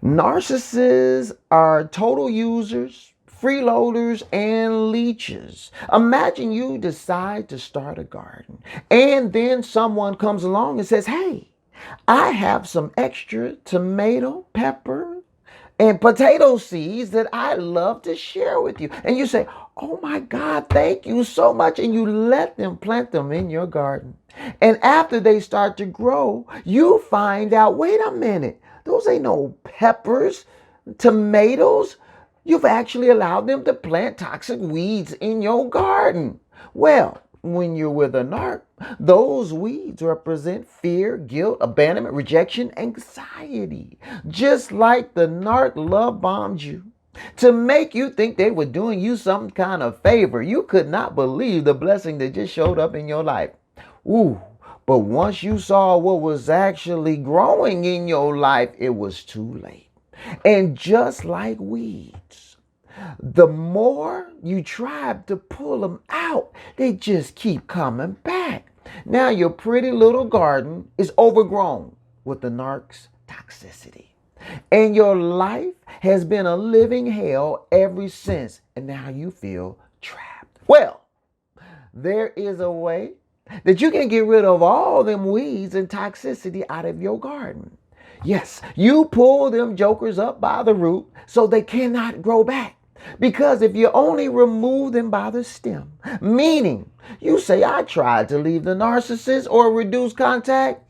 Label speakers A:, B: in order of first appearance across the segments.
A: Narcissists are total users, freeloaders, and leeches. Imagine you decide to start a garden, and then someone comes along and says, "Hey, I have some extra tomato, pepper, and potato seeds that I'd love to share with you." And you say, "Oh my God, thank you so much." And you let them plant them in your garden. And after they start to grow, you find out, wait a minute, those ain't no peppers, tomatoes. You've actually allowed them to plant toxic weeds in your garden. Well, when you're with a narc, those weeds represent fear, guilt, abandonment, rejection, anxiety. Just like the narc love bombed you to make you think they were doing you some kind of favor. You could not believe the blessing that just showed up in your life. Ooh, but once you saw what was actually growing in your life, it was too late. And just like weeds, the more you try to pull them out, they just keep coming back. Now your pretty little garden is overgrown with the narc's toxicity. And your life has been a living hell ever since. And now you feel trapped. Well, there is a way that you can get rid of all them weeds and toxicity out of your garden. Yes, you pull them jokers up by the root so they cannot grow back. Because if you only remove them by the stem, meaning you say, "I tried to leave the narcissist or reduce contact,"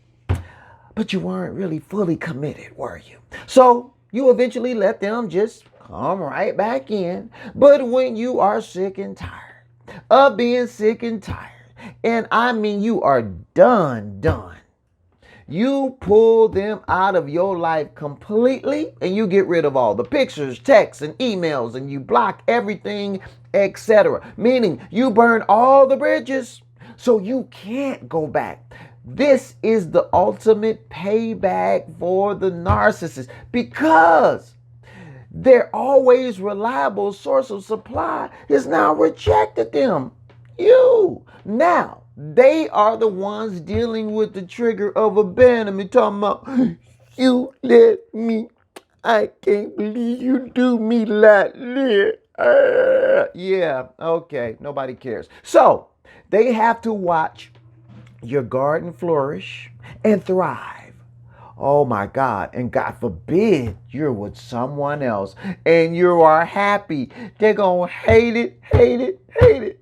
A: but you weren't really fully committed, were you? So you eventually let them just come right back in. But when you are sick and tired of being sick and tired, and I mean you are done, you pull them out of your life completely, and you get rid of all the pictures, texts, and emails, and you block everything, etc. Meaning you burn all the bridges so you can't go back. This is the ultimate payback for the narcissist, because their always reliable source of supply has now rejected them. You. Now, they are the ones dealing with the trigger of abandonment, talking about, "You let me, I can't believe you do me like this." Yeah, okay, nobody cares. So, they have to watch your garden flourish and thrive. Oh my God. And God forbid you're with someone else and you are happy. They're going to hate it, hate it, hate it.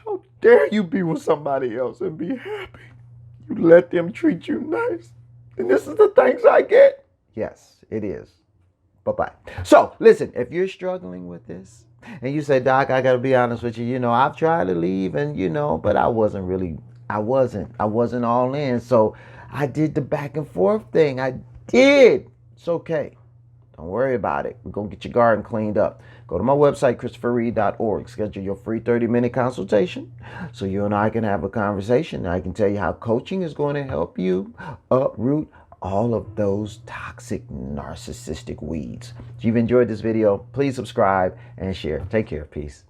A: How dare you be with somebody else and be happy? You let them treat you nice. And this is the thanks I get. Yes, it is. Bye-bye. So, listen, if you're struggling with this and you say, "Doc, I got to be honest with you, I've tried to leave and, but I wasn't all in. So I did the back and forth thing. I did. It's okay. Don't worry about it. We're going to get your garden cleaned up. Go to my website, ChristopherReed.org. Schedule your free 30-minute consultation so you and I can have a conversation. I can tell you how coaching is going to help you uproot all of those toxic narcissistic weeds. If you've enjoyed this video, please subscribe and share. Take care. Peace.